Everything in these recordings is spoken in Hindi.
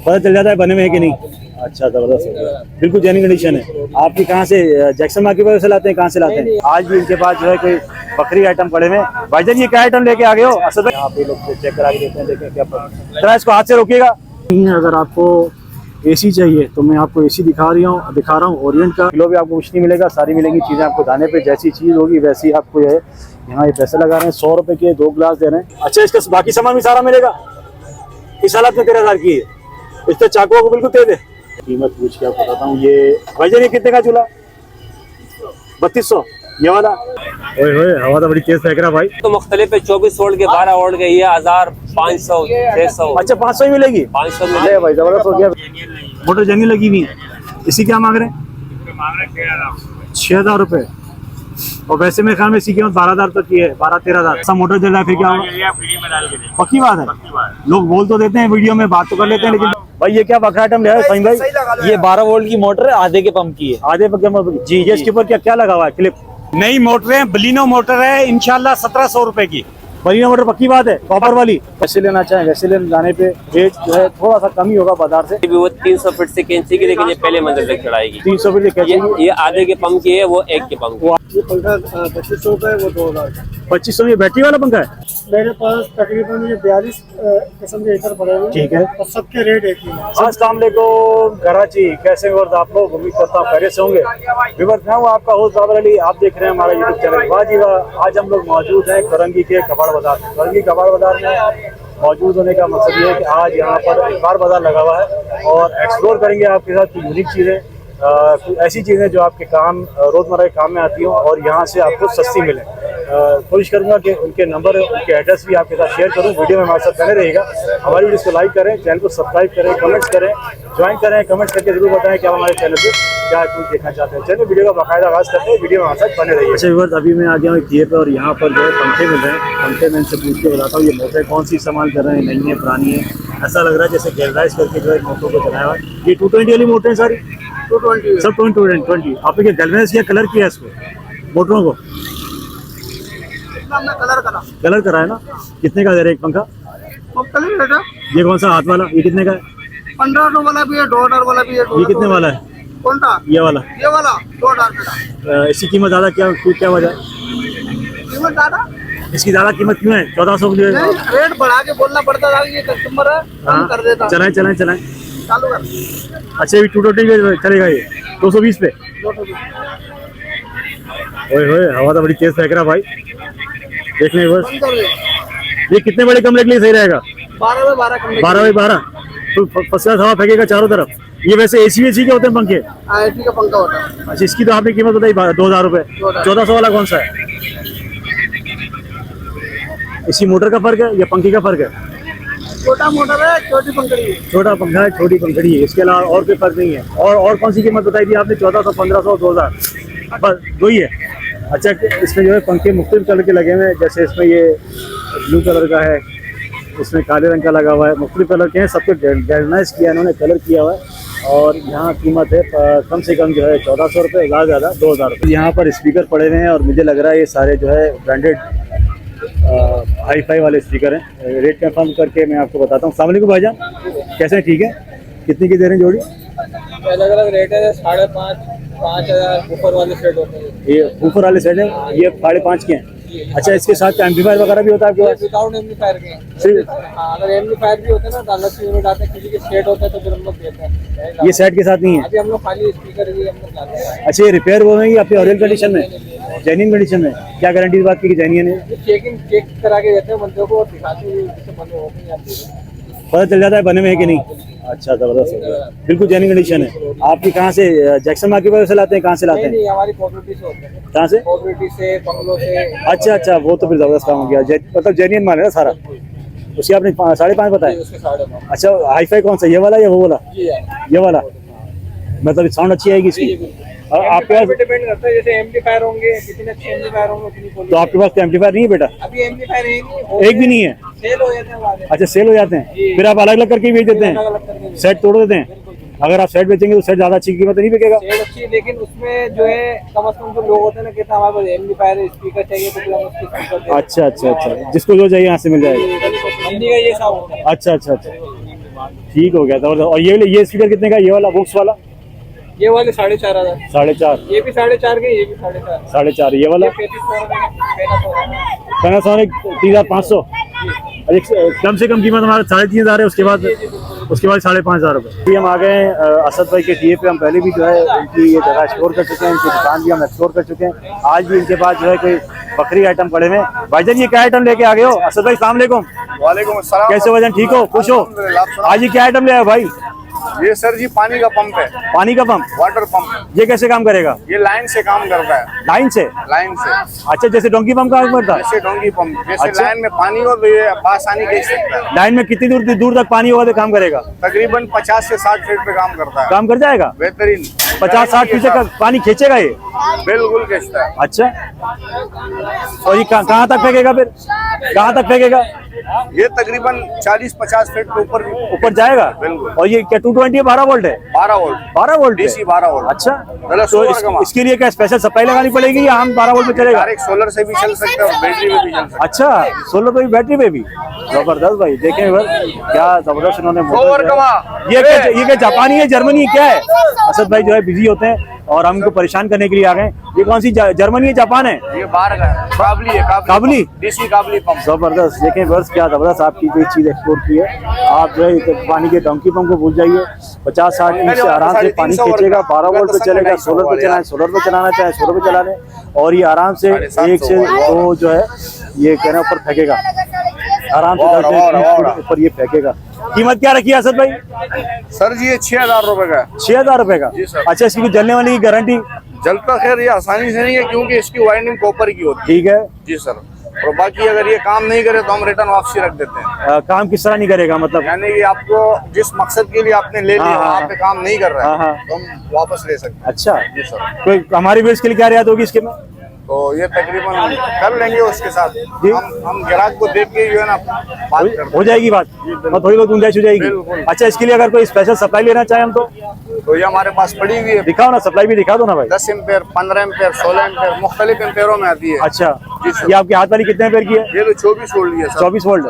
पता चल जाता है बने में है कि नहीं। अच्छा, जबरदस्त, बिल्कुल जेन्युइन कंडीशन है। आपकी कहाँ से जैक्सन मार्केट पर से लाते हैं, कहाँ से लाते हैं? आज भी इनके पास जो है कोई बकरी आइटम पड़े हुए। भाईजान ये क्या आइटम लेके आ गए हो? असद भाई यहाँ पे लोग चेक करा के देते हैं, देखें क्या जरा इसको हाथ से रोकिएगा। अगर आपको एसी चाहिए तो मैं आपको एसी दिखा रहा हूँ ओरिएंट का। किलो भी आपको कुछ नहीं मिलेगा, सारी मिलेंगी चीज़ें आपको दाने पे। जैसी चीज़ होगी वैसी आपको है। यहाँ ये पैसे लगा रहे हैं, 100 रुपए के 2 गिलास दे रहे हैं। अच्छा, इसका बाकी सामान भी सारा मिलेगा। इस हालत में 13,000 की है। इस पर चाकू को बिल्कुल दे दे। कीमत पूछ के आपको बताता हूँ। ये भाईजान ये कितने का चूल्हा? 3200 ये वाला। ओए होए, हवा तो बड़ी तेज फेंक रहा भाई। तो मुख्तलिफ है, 24 वोल्ट के 12 वोल्ट के, ये 1500 600। अच्छा, 500 ही मिलेगी? 500 मिले भाई, जबरदस्त हो गया। मोटर जेन्युइन लगी हुई है। इसी क्या मांग रहे हैं? 6,000 रुपए। और वैसे मेरे ख्याल में इसी कीमत 12,000 तक की है, 12-13,000। सब मोटर जल रहा है, फिर क्या होगा? पक्की बात है। लोग बोल तो देते हैं, वीडियो में बात तो कर लेते हैं, लेकिन भाई ये क्या बकरा आइटम ले आए सही भाई? ये 12 वोल्ट की मोटर है, आधे के पंप की है। आधे पंप जी। ये इसके ऊपर क्या क्या लगा हुआ है? क्लिप? नई मोटर है, बलिनो मोटर है, इंशाल्लाह 1700 रुपए की। बलिनो मोटर पक्की बात है, कॉपर वाली। वैसे लेना चाहें वैसे जाने पे रेट जो है थोड़ा सा कम ही होगा बाजार से। वो 300 फीट से कैंची की, लेकिन ये पहले मंजिल तक चढ़ाएगी। 300 फीट ये आधे के पंप की है, वो 1 के पंप की। ये पंखा 2500 का है, वो 2000 का। 2500 में बैटरी वाला पंखा है? मेरे पास तकरीबन ये 42 किस्म के हीटर पड़े हुए हैं। ठीक है। और सबके रेट एक ही है। अस्सलाम वालेकुम कराची, कैसे हो आप लोग? उम्मीद करता हूँ खैरियत से होंगे। व्यूअर्स, मैं हूँ आपका होस्ट बाबर अली। आप देख रहे हैं हमारा यूट्यूब चैनल वाह जी वाह। आज हम लोग मौजूद हैं करंगी के कबाड़ बाजार में। करंगी कबाड़ बाजार में मौजूद होने का मकसद ये है कि आज यहाँ पर एक बाजार लगा हुआ है और एक्सप्लोर करेंगे आपके साथ कुछ यूनिक चीज़ें, कुछ ऐसी चीज़ें जो आपके काम रोज़मर्रा के काम में आती हों और यहाँ से आपको सस्ती मिले। कोशिश करूंगा कि उनके नंबर, उनके एड्रेस भी आपके साथ शेयर करूं। वीडियो में हमारे साथ बने रहेगा। हमारी वीडियो को लाइक करें, चैनल को सब्सक्राइब करें, कमेंट्स करें, ज्वाइन करें, कमेंट्स करके जरूर बताएं कि आप हमारे चैनल पे क्या कुछ देखना चाहते हैं। चलिए वीडियो का बाकायदा आगाज़ करते हैं, वीडियो में हमारे साथ बने रहिए। अच्छा व्यूअर्स, अभी मैं आ गया हूँ एक थिएटर और यहाँ पर जो है पंखे मिल रहे हैं। पंखे मैं इनसे पूछ के बताता हूँ ये मोटर कौन सी इस्तेमाल कर रहे हैं, नई है पुरानी है। ऐसा लग रहा है जैसे गैलराइज करके जो है मोटर को चलाया हुआ है। ये 220 वाली मोटर है सारी? 220 सब 220। आपने क्या गैलराइज किया, कलर किया इसको मोटरों को? कलर करा है ना? कितने का दे रहे एक पंखा? ये कौन सा हाथ वाला, ये कितने का है? 1500 वाला भी है, 2000 वाला भी है। ये कितने वाला है? कौन सा? ये वाला 2000। इसकी कीमत ज़्यादा क्या वजह है? कीमत ज्यादा? इसकी ज़्यादा कीमत क्यों है? 1400 की रेट बढ़ा के बोलना पड़ता था, ये कस्टमर है, कम कर देता। चलाएं चालू कर। अच्छा, ये 220 चलेगा, ये 220 पे? ओए होए, हवा तो बड़ी तेज फेंक रहा भाई। देखने बस, ये कितने बड़े कमरे के लिए सही रहेगा? 12 कमरे। 12 तो फर्स्ट क्लास हवा फेंकेगा चारों तरफ। ये वैसे एसी के होते हैं पंखे? एसी का पंखा होता है। अच्छा, इसकी तो आपने कीमत बताई 2000 रुपए। 1400 वाला कौन सा है? इसी मोटर का फर्क है या पंखे का फर्क है? छोटा मोटर है, छोटी पंखड़ी है। छोटा पंखा है, छोटी पंखड़ी है, इसके अलावा और कोई फर्क नहीं है। और कौन सी कीमत बताई थी आपने? 1400, 1500, 2000, बस दो ही है। अच्छा, इसमें जो है पंखे मुख्तलिफ कलर के लगे हुए हैं, जैसे इसमें ये ब्लू कलर का है, इसमें काले रंग का लगा हुआ है, मुख्तलिफ कलर के हैं। सबको गैल्वनाइज किया इन्होंने, कलर किया हुआ है। और यहाँ कीमत है कम से कम जो है 1400 रुपये, ज़्यादा 2000 रुपये। यहाँ पर स्पीकर पड़े हुए हैं और मुझे लग रहा है ये सारे जो है ब्रांडेड हाई फाई वाले स्पीकर हैं। रेट कंफर्म करके मैं आपको बताता हूँ। अस्सलाम वालेकुम भाईजान, कैसे हैं? ठीक है। कितने की दे रहे हैं जोड़ी? अलग अलग रेट है, 5,500 5,000 ऊपर वाले सेट होते हैं। ये ऊपर वाले सेट है, ये 5,500 के हैं। अच्छा, इसके साथ एम्पलीफायर वगैरह भी होता है आपके पास? विदाउट एम्पलीफायर के हैं। सिर्फ अगर एम्पलीफायर भी होता है ना तो अलग से यूनिट आते हैं, किसी के सेट होता है तो फिर हम लोग देते हैं। ये सेट के साथ नहीं है? अभी हम लोग खाली स्पीकर ही हम लोग लाते हैं। अच्छा, ये रिपेयर वो है अपनी ओरिजिनल कंडीशन में, जेन्युइन कंडीशन में? क्या गारंटी इस बात की जेन्युइन है? चेक करा के देते हैं बंदों को और दिखाते हैं जिससे बने हो नहीं जाती, पता चल जाता है बने में है कि नहीं। अच्छा, जबरदस्त, बिल्कुल जेन्युइन कंडीशन है। आपकी कहाँ से जैक्सन मार्केट पर से लाते हैं? कहाँ से लाते हैं? नहीं, हमारी कोऑपरेटिव से होते हैं। कहाँ से? कोऑपरेटिव से, बंगलों से। अच्छा, वो तो फिर जबरदस्त काम हो गया। मतलब जेन्युइन माल है ना सारा। उसकी आपने 5.5 बताया? अच्छा, हाई फाई कौन सा, ये वाला या वो वाला? ये वाला। मतलब साउंड अच्छी आएगी इसकी? और आपके पास डिपेंड करता है, जैसे एम्पलीफायर होंगे, जितने अच्छे एम्पलीफायर होंगे उतनी क्वालिटी। तो आपके पास एम्पलीफायर नहीं है बेटा? अभी एम्पलीफायर एक भी नहीं है? सेल हो जाते हैं वाले। अच्छा, सेल हो जाते हैं, फिर आप अलग अलग करके बेच देते हैं? सेट तोड़ देते हैं? अगर आप सेट बेचेंगे तो सेट ज्यादा अच्छी कीमत नहीं बिकेगा? सेट अच्छी, लेकिन उसमें जो है कम से कम जो लोग होते हैं ना, कहते हैं हमारे पास एम्पलीफायर स्पीकर चाहिए तो फिर हम उसकी स्पीकर देते हैं। अच्छा, जिसको जो चाहिए यहाँ से मिल जाएगा। मंडी का ये सब होता है। अच्छा। ठीक हो गया था। और ये स्पीकर कितने का, ये वाला बुक्स वाला? ये वाले 4,500। 4.5। ये भी 4,500 के, ये भी 4,500। 4.5। ये वाला 3500 पैनासोनिक 3,500। अरे कम से कम कीमत हमारा 3,500 है, उसके बाद 5,500 रुपये। हम आ गए हैं असद भाई के टीए पे। हम पहले भी जो है इनकी ये जगह एक्सप्लोर कर चुके हैं, इनकी दुकान भी हम एक्सप्लोर कर चुके हैं। आज भी इनके पास जो है कोई बकरी आइटम पड़े हुए हैं। भाईजान ये क्या आइटम लेके आ गए हो? असद भाई सलाम अलैकुम। वालेकुम अस्सलाम। कैसे हो भाईजान, ठीक हो, खुश हो? आज ये क्या आइटम ले आए भाई? ये सर जी पानी का पंप है, पानी का पंप। Water pump. ये कैसे काम करेगा? ये लाइन से काम करता है। लाइन से? लाइन से, अच्छा, जैसे डोंकी पंप काम करता है? जैसे डोंगी पंप। जैसे अच्छा। लाइन में पानी हो तो ये आसानी खींच सकता है। लाइन में कितनी दूर तक पानी होगा तो काम करेगा? तकरीबन 50 से 60 फीट पे काम करता है। काम कर जाएगा? बेहतरीन। 50-60 फीट का पानी खींचेगा ये? बिल्कुल खींचता है। अच्छा, और ये कहाँ तक फेंकेगा फिर? कहाँ तक फेंकेगा? ये तकरीबन 40-50 फीट के ऊपर जाएगा? बिल्कुल। और ये क्या 220 है, 12 वोल्ट है? 12 वोल्ट। 12 वोल्ट है? DC 12 volt. अच्छा, मतलब तो सोलर का इसके लिए क्या स्पेशल सप्लाई लगानी पड़ेगी या हम 12 वोल्ट में चलेगा? डायरेक्ट सोलर से भी चल सकता है और बैटरी में भी चल सकता है। अच्छा, सोलर पे भी, बैटरी पे भी। जबरदस्त भाई, देखें क्या जबरदस्त इन्होंने ओवर कमा। ये क्या जापानी है, जर्मनी है, क्या है? असद भाई जो है बिजी होते हैं और हम इनको परेशान करने के लिए आ गए। ये कौन सी जर्मनी है, जापान है? ये बाहर का है, काबली है। काबली? DC काबली पंप। जबरदस्त। देखें बस क्या जबरदस्त आपकी कोई चीज एक्सप्लोर की है। आप जो है पानी के डोंकी पंप को भूल जाइए, 50-60 इंच से आराम से पानी खींचेगा। 12 वोल्ट पे चलेगा। सोलर पे चलाएं, सोलर पे चलाना चाहे सोलर पे चला लें, और ये आराम से 1 से 2 जो है ये कहना ऊपर फेंकेगा आराम से। 10 फीट ऊपर ये फेंकेगा। कीमत क्या रखी है असद भाई? सर जी ये 6,000 रुपए का है। 6,000 रुपए का? जी सर। अच्छा, इसकी जलने वाली की गारंटी? जलता खैर ये आसानी से नहीं है क्योंकि इसकी वाइंडिंग कॉपर की होती है। ठीक है जी सर। और बाकी अगर ये काम नहीं करे तो हम रिटर्न वापसी रख देते हैं। काम किस तरह नहीं करेगा मतलब? यानी कि आपको जिस मकसद के लिए आपने ले लिया वहाँ पे काम नहीं कर रहा हाँ, है तो हम वापस ले सकते हैं। अच्छा, जी सर। कोई हमारी व्यूअर्स के लिए क्या रियायत होगी इसके में? तो ये तकरीबन कर लेंगे उसके साथ। हम ग्राहक को देख के जो है ना बात करते हो जाएगी बात, और थोड़ी बहुत गुंजाइश हो जाएगी। बिल्कुल। अच्छा, इसके लिए अगर कोई स्पेशल सप्लाई लेना चाहे हम तो? तो ये हमारे पास पड़ी हुई है। दिखाओ ना, सप्लाई भी दिखा दो ना भाई। 10 एम्पेयर, 15 एम्पेयर, 16 एम्पेयर मुख्तलिफ एम्पेयरों में आती है। अच्छा, जी सर। ये आपके हाथ वाली कितने एम्पेयर की है? ये तो 24 वोल्ट की है सर। 24 वोल्ट।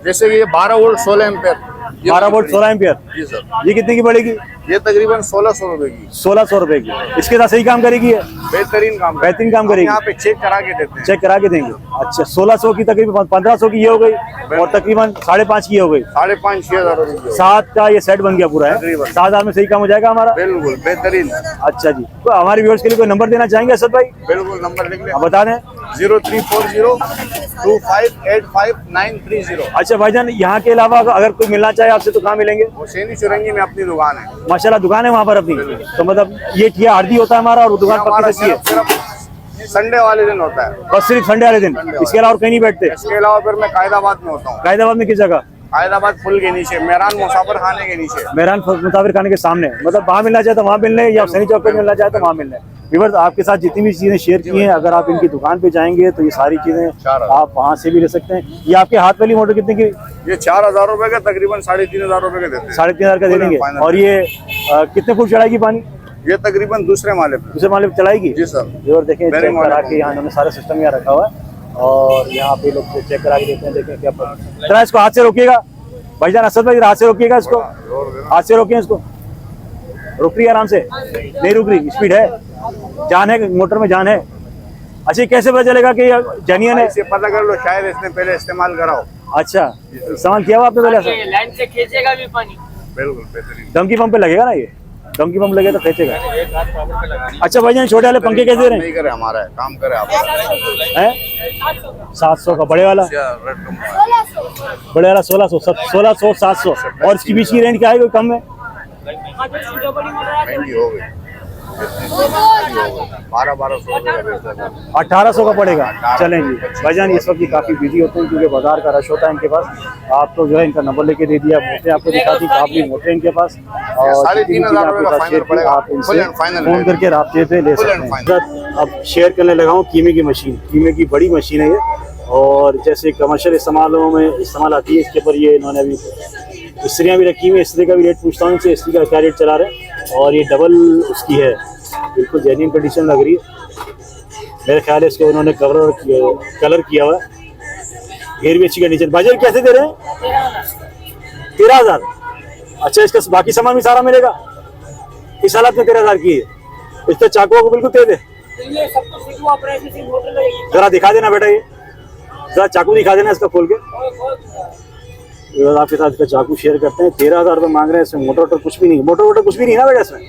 जैसे कि ये 12 वोल्ट 16 एम्पेयर। 12 volt 16 ampere. जी सर। ये कितने की पड़ेगी? ये तकरीबन 1,600 रुपए की। 1,600 रुपए की। इसके साथ सही काम करेगी है? बेहतरीन काम हम करेगी। यहाँ पे चेक करा के देते हैं। चेक करा के देंगे। अच्छा, 1,600 की तकरीबन 1,500 की ये हो गई, और तकरीबन 5,500 की हो गई। 5,500-6,000 रुपए। 7 का ये सेट बन गया पूरा है। तकरीबन 7,000 में सही काम हो जाएगा हमारा? बिल्कुल बेहतरीन। अच्छा जी, तो हमारे व्यूअर्स के लिए कोई नंबर देना चाहेंगे असद भाई? बिल्कुल, नंबर लिख लें। आप बता दें। 0340-2585-930। अच्छा भाईजान, यहाँ के अलावा अगर कोई मिलना चाहे आपसे तो कहाँ मिलेंगे? हुसैनी चुरंगी में अपनी दुकान है। माशाल्लाह दुकान है वहाँ पर अपनी। तो मतलब ये ठिया हरदी होता है हमारा, और दुकान हमारा पक्की सच्ची है? सिर्फ संडे वाले दिन होता है। बस सिर्फ संडे वाले दिन? इसके अलावा और कहीं नहीं बैठते? इसके अलावा फिर मैं कायदाबाद में होता हूँ। कायदाबाद में किस जगह? कायदाबाद पुल के नीचे, मेहरान मुसाफिर खाने के नीचे। मेहरान मुसाफिर खाने के सामने। मतलब वहाँ मिलना चाहे तो वहाँ मिलने, या सनी चौक पे मिलना चाहे तो वहाँ मिलने। व्यूअर्स, आपके साथ जितनी भी चीजें शेयर की हैं, अगर आप इनकी दुकान पे जाएंगे तो ये सारी चीजें आप वहाँ से भी ले सकते हैं। ये आपके हाथ वाली मोटर कितने की? ये 4,000 रुपए का, तकरीबन 3,500 रुपए का देते हैं। 3,500 का दे देंगे। और ये कितने फुट चढ़ाएगी पानी? ये तकरीबन दूसरे माले पे। दूसरे माले पे चढ़ाएगी? जी सर। व्यूअर देखें, मेरे चेक माले करा पे। के यहाँ उन्होंने सारा सिस्टम यहाँ रखा हुआ है, और यहाँ पे लोग चेक करा के देते हैं। देखें क्या जरा इसको हाथ से रोकिएगा भाईजान, असद भाई हाथ से रोकिएगा इसको, हाथ से रोकिए इसको। रुक रही है आराम से? नहीं रुक रही, स्पीड है, जान है, मोटर में जान है। अच्छा, कैसे पता चलेगा कि जेन्युइन है? इससे पता कर लो, शायद इसने पहले इस्तेमाल करा हो। अच्छा, इस्तेमाल किया हुआ आपने पहले? लाइन से खींचेगा भी पानी। बिल्कुल बेहतरीन। डंकी पंप पे लगेगा ना? ये डंकी पंप लगे तो खींचेगा। अच्छा भाईजान, छोटे वाले पंखे कैसे दे रहे नहीं करे हमारा है, काम करे आप हैं? 700 का बड़े वाला? बड़े वाला 1,600, 1,600, 700। और इसकी बीच की रेंज क्या है, कोई कम है? महंगी हो गई। 1200 रुपए का बेचता था। 1,800 का पड़ेगा। चलें जी भाईजान, इस वक्त ये काफ़ी बिजी होते हैं क्योंकि बाजार का रश होता है इनके पास। आपको जो है इनका नंबर लेके दे दिया, मोटे आपको दिखा दी, काफ़ी मोटे इनके पास। और 3,500 रुपए का फाइनल पड़ेगा। आप इनसे फुल एंड फाइनल फोन करके राब्ते पे ले सकते हैं। अब शेयर करने लगा हूँ कीमे की मशीन। कीमे की बड़ी मशीन है ये, और जैसे कमर्शियल इस्तेमालों में इस्तेमाल आती है, इसके ऊपर ये इन्होंने अभी इस्त्रियाँ भी रखी हुई हैं। इस्त्री का भी रेट पूछता हूँ इनसे, इस्त्री का क्या रेट चला रहे हैं। और ये डबल उसकी है, बिल्कुल जेन्युइन कंडीशन लग रही है। मेरे ख्याल है इसको उन्होंने कलर किया हुआ है। घेर भी अच्छी कंडीशन। बाजार कैसे दे रहे हैं? 13,000। अच्छा, इसका बाकी सामान भी सारा मिलेगा? इस हालत में 13,000 की है। इस पे चाकुओं को बिल्कुल तेज है। ये सब कुछ फिट हुआ, प्राइस इसी मोटर लगेगी। जरा दिखा देना बेटा, ये जरा चाकू दिखा देना इसका खोल के। आपके साथ इसका चाकू शेयर करते हैं। 13,000 रुपये मांग रहे हैं। इसमें मोटर वोटर कुछ भी नहीं, मोटर वोटर कुछ भी नहीं ना बेटा इसमें।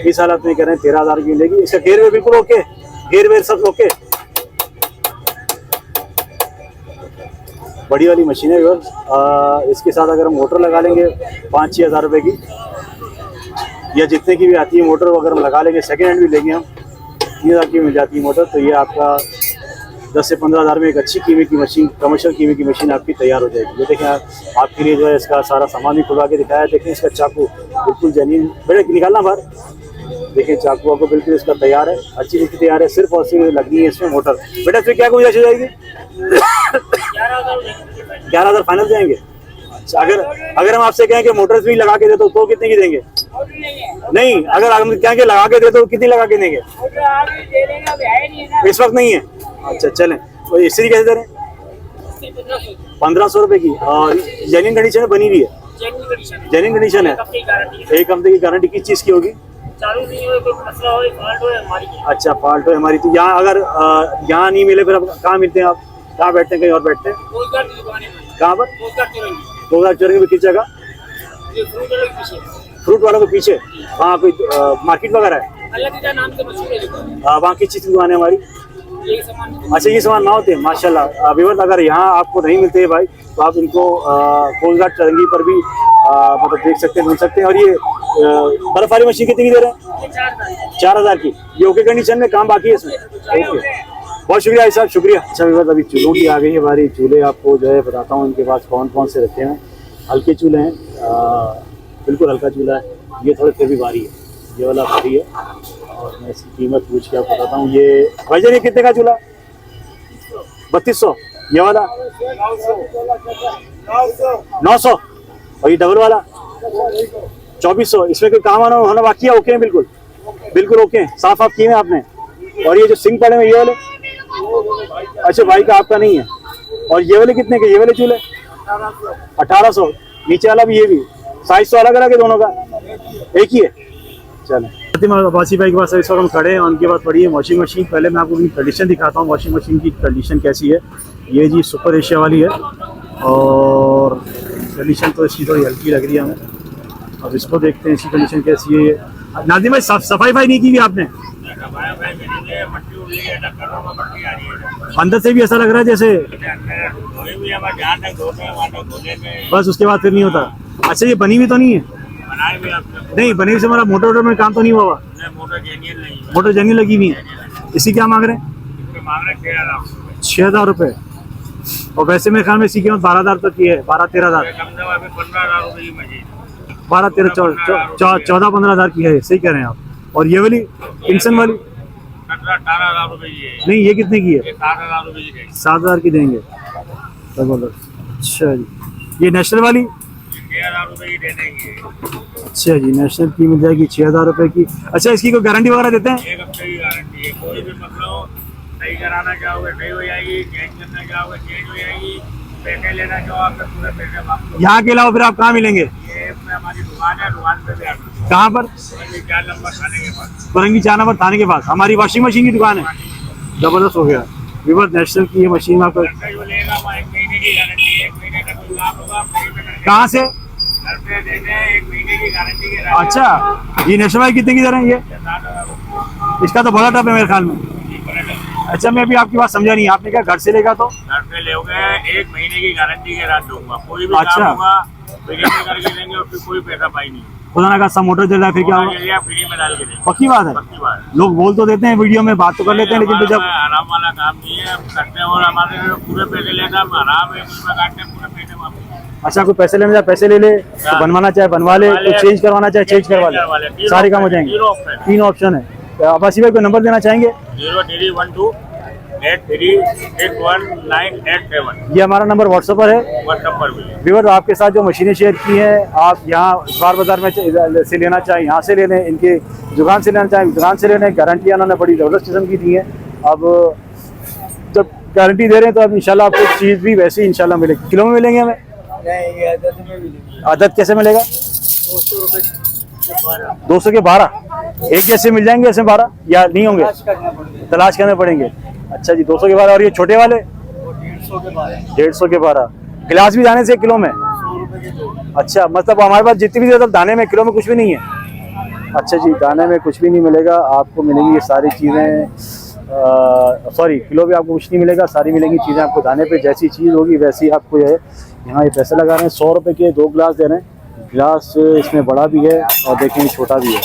इस हालत में कह रहे हैं 13,000 की मिलेगी। इसका गेयर वेयर बिल्कुल ओके, गेयर वेयर सब ओके। बड़ी वाली मशीन है। इसके साथ अगर हम मोटर लगा लेंगे 5-6 हज़ार रुपये की, या जितने की भी आती है मोटर, अगर हम लगा लेंगे, सेकेंड हैंड भी लेंगे हम, 3,000 की मिल जाती है मोटर, तो ये आपका 10 से 15,000 में एक अच्छी कीमत की मशीन, कमर्शियल कीमत की मशीन आपकी तैयार हो जाएगी। ये देखें आपके लिए जो है इसका सारा सामान भी खुलवा के दिखाया है। देखें इसका चाकू बिल्कुल जेन्युइन, बेटा निकालना बाहर। देखें चाकू आपको बिल्कुल इसका तैयार है, अच्छी तरीके से तैयार है। सिर्फ और सिर्फ लगनी है इसमें मोटर। बेटा इसमें क्या गुंजाइश हो जाएगी? 11,000 फाइनल जाएंगे। अच्छा, अगर हम आपसे कहें कि मोटर भी लगा के दे तो कितने की देंगे? नहीं, अगर हम कहें कि लगा के दे तो कितनी लगा के देंगे? इस वक्त नहीं है। अच्छा चलें, तो इसी कैसे दे रहे हैं? 1500 रुपए की। और जेन्युइन कंडीशन में बनी हुई है? जेन्युइन कंडीशन है। 1 हफ्ते की गारंटी। किस चीज़ की होगी? चालू नहीं हो, कोई मसला हो, फॉल्ट हो हमारी। अच्छा, फॉल्ट हो हमारी। तो यहाँ अगर यहाँ नहीं मिले फिर आप कहाँ मिलते हैं? आप कहाँ बैठते हैं? कहीं और बैठते हैं? कहाँ पर? 2004 में किस जगह? फ्रूट वालों के पीछे। वहाँ कोई मार्केट वगैरह है? नाम से मशहूर है। वहाँ किस चीज़ की दुकान है हमारी? अच्छा, ये सामान ना होते हैं माशाल्लाह। व्यूअर्स, अगर यहाँ आपको नहीं मिलते हैं भाई, तो आप इनको कोस्ट गार्ड चरंगी पर भी मतलब देख सकते हैं, ढूंढ सकते हैं। और ये बर्फ वाली मशीन कितनी की दे रहे हैं? 4,000 की। ये ओके कंडीशन में, काम बाकी है इसमें? ओके, बहुत शुक्रिया भाई साहब, शुक्रिया। अच्छा व्यूअर्स, अभी चूल्हों की आ गई है हमारी। चूल्हे आपको जो है बताता हूँ इनके पास कौन कौन से रखे हैं। हल्के चूल्हे हैं, बिल्कुल हल्का चूल्हा है। ये थोड़े फिर भी भारी है, ये वाला भारी है। और मैं इसकी कीमत पूछ के आपको बताता हूँ। ये भाईजान ये कितने का चूल्हा? 3200। ये वाला 900। और ये डबल वाला 2400। इसमें कोई काम होना बाकी है? ओके है, बिल्कुल बिल्कुल ओके, साफ आप किए हैं आपने। और ये जो सिंक पड़े हैं ये वाले? अच्छा, भाई का आपका नहीं है। और ये वाले कितने के? ये वाले चूल्हे 1800। नीचे वाला भी, ये भी साइज तो अलग अलग है दोनों का? एक ही है। चलें, अब्बासी भाई के पास इस वक्त हम खड़े हैं। उनके पास पड़ी है वॉशिंग मशीन। पहले मैं आपको उनकी कंडीशन दिखाता हूँ, वॉशिंग मशीन की कंडीशन कैसी है। ये जी सुपर एशिया वाली है, और कंडीशन तो इसकी थोड़ी हल्की लग रही है हमें। अब इसको देखते हैं इसकी कंडीशन कैसी है। नाज़िम भाई, सफाई भाई नहीं की हुई आपने? अंदर से भी ऐसा लग रहा है जैसे, बस उसके बाद फिर नहीं होता। अच्छा, ये बनी हुई तो नहीं है? नहीं, बनी हुई से हमारा मोटर वोटर में काम तो नहीं हुआ? मोटर जेन्युइन लगी हुई है। इसी क्या मांग रहे हैं? 6,000 रुपये। और वैसे मेरे ख्याल में इसी कीमत 12,000 तक की है। 12-13,000, 14-15,000 की है। सही कह रहे हैं आप। और ये वाली इंसन वाली 18,000 रुपये नहीं, ये कितने की है? 7,000 रुपये की। 7,000 की देंगे। अच्छा जी, ये नेशनल वाली 6,000 रुपये की दे देंगे। अच्छा जी, नेशनल की मिल जाएगी 6,000 रुपये की। अच्छा, इसकी कोई गारंटी वगैरह देते हैं? 1 हफ्ते की गारंटी है। कोई भी मतलब सही कराना चाहोगे सही हो जाएगी, चेंज करना चाहोगे चेंज हो जाएगी, पैसे लेना चाहो आपके पूरे पैसे वापस। यहाँ के अलावा फिर आप कहाँ मिलेंगे? ये हमारी दुकान है, दुकान पे भी आते हैं। कहाँ पर? 4 नंबर थाने के पास। फरंगी 4 नंबर थाने के पास हमारी वॉशिंग मशीन की दुकान है। जबरदस्त हो गया। विवर नेशनल की ये मशीन आपको जो लेगा वो 1 महीने की गारंटी है। 1 महीने का कोई लाभ होगा कहाँ से? घर पे देते हैं। 1 महीने की गारंटी के। अच्छा, ये नेशनल वाइड कितने की दे रहे हैं ये? 7,000। इसका तो बड़ा टप है मेरे ख्याल में। अच्छा, मैं अभी आपकी बात समझा नहीं। आपने क्या घर से लेगा तो? घर पे लोगे 1 महीने की गारंटी के साथ दूंगा। कोई भी अच्छा। काम होगा फ्री में करके देंगे, और फिर कोई पैसा पाई नहीं। खुदा ना खास्ता मोटर जल रहा है फिर क्या होगा? फ्री में डाल के देंगे। पक्की बात है। पक्की बात है। लोग बोल तो देते हैं, वीडियो में बात तो कर लेते हैं, लेकिन तो जब आराम वाला काम नहीं है, हम करते हैं और हमारे पूरे पैसे लेकर हम आराम है उसमें काटते हैं, पूरे पैसे वापस। अच्छा, कोई पैसे लेना चाहे पैसे ले ले, तो बनवाना चाहे बनवा ले, तो चेंज करवाना चाहे चेंज करवा ले, सारे काम हो जाएंगे। 3 ऑप्शन है। अब्बासी भाई को नंबर देना चाहेंगे? 0312-83819887। ये हमारा नंबर व्हाट्सएप पर है। व्हाट्सएप पर भी। व्यूअर्स, आपके साथ जो मशीनें शेयर की हैं, आप यहाँ इकबार बाजार में से लेना चाहें यहाँ से ले लें, इनके दुकान से लेना चाहें दुकान से ले लें। गारंटियाँ उन्होंने बड़ी ज़बरदस्त किस्म की दी हैं। अब जब गारंटी दे रहे हैं तो अब इंशाल्लाह आपको चीज़ भी वैसे ही इंशाल्लाह मिलेगी। किलो में मिलेंगे हमें? नहीं, ये आदत में भी नहीं। आदत कैसे मिलेगा? 200 के 12 एक जैसे मिल जाएंगे ऐसे 12 या नहीं होंगे? तलाश करने पड़ेंगे। अच्छा जी 200 के 12। और ये छोटे वाले 150 के 12। गिलास भी दाने से किलो में? अच्छा मतलब हमारे पास जितनी भी मतलब दाने में किलो में कुछ भी नहीं है। अच्छा जी दाने में कुछ भी नहीं मिलेगा आपको, मिलेंगी ये सारी चीज़ें सॉरी किलो भी आपको कुछ नहीं मिलेगा, सारी मिलेंगी चीज़ें आपको दाने पे। जैसी चीज़ होगी वैसी आपको ये यहाँ ये पैसे लगा रहे हैं। 100 रुपये के 2 गिलास दे रहे हैं। गिलास इसमें बड़ा भी है और देखें छोटा भी है।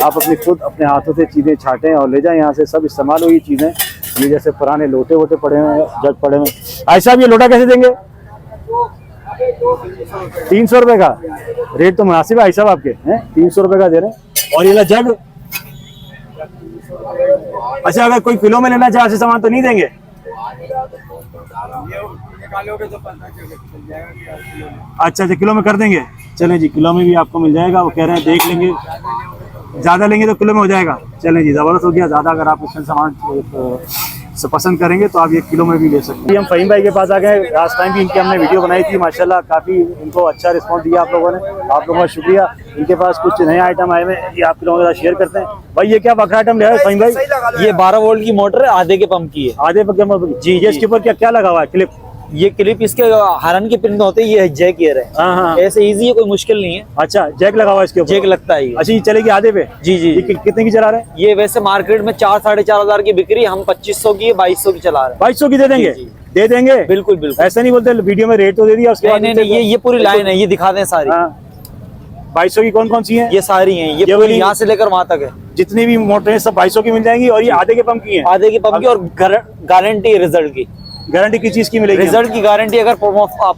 आप खुद अपने हाथों से चीज़ें छाटें और ले जाएं यहाँ से, सब इस्तेमाल हुई चीज़ें। ये जैसे पुराने लोटे वोटे पड़े हुए हैं, जग पड़े हुए हैं। भाई साहब ये लोटा कैसे देंगे? 300 रुपये का रेट तो मुनासिब है भाई साहब आपके हैं, 300 रुपये का दे रहे हैं। और ये जग अच्छा अगर कोई किलो में लेना चाहे ऐसे सामान तो नहीं देंगे? अच्छा किलो में कर देंगे। चलें जी किलो में भी आपको मिल जाएगा। वो कह रहे हैं देख लेंगे, ज़्यादा लेंगे तो किलो में हो जाएगा। चलें जी ज़बरदस्त हो गया। ज़्यादा अगर आप इसमें सामान से पसंद करेंगे तो आप ये किलो में भी ले सकते हैं। हम फ़हीम भाई के पास आ गए। लास्ट टाइम भी इनकी हमने वीडियो बनाई थी, माशाल्लाह काफ़ी इनको अच्छा रिस्पॉन्स दिया आप लोगों ने। आप लोगों का शुक्रिया। इनके पास कुछ नए आइटम आए हुए हैं, ये आप लोगों के साथ शेयर करते हैं। भाई ये क्या बकरा आइटम ले आए फ़हीम भाई? ये 12 वोल्ट की मोटर है, आधे के पंप की है। आधे पक्के जी। ये इसके ऊपर क्या क्या लगा हुआ है? क्लिप? ये क्लिप इसके हरन के पिन होते हैं, ये जैक ईयर है। हाँ। ऐसे इजी है, कोई मुश्किल नहीं है। अच्छा जैक लगा हुआ है इसके ऊपर? जैक लगता है ये। अच्छा ये चलेगी आधे पे? जी जी। ये कितने की चला रहे हैं? ये वैसे मार्केट में 4-4.5 की बिक्री, हम 2500 की 2200 की चला रहे हैं। 2200 की दे देंगे? जी, जी। दे देंगे बिल्कुल बिल्कुल। ऐसा नहीं बोलते वीडियो में रेट तो दे दिया उसके बाद? नहीं, ये पूरी लाइन है, ये दिखा दें सारी। 2200 की कौन की है? ये सारी हैं, ये पूरी यहाँ से लेकर वहाँ तक है। जितनी भी मोटर है सब 2200 की मिल जाएंगी। और ये आधे के पंप की है? आधे के पंप की। और गारंटी रिजल्ट की। गारंटी किस चीज की मिलेगी? रिजल्ट की गारंटी। अगर आप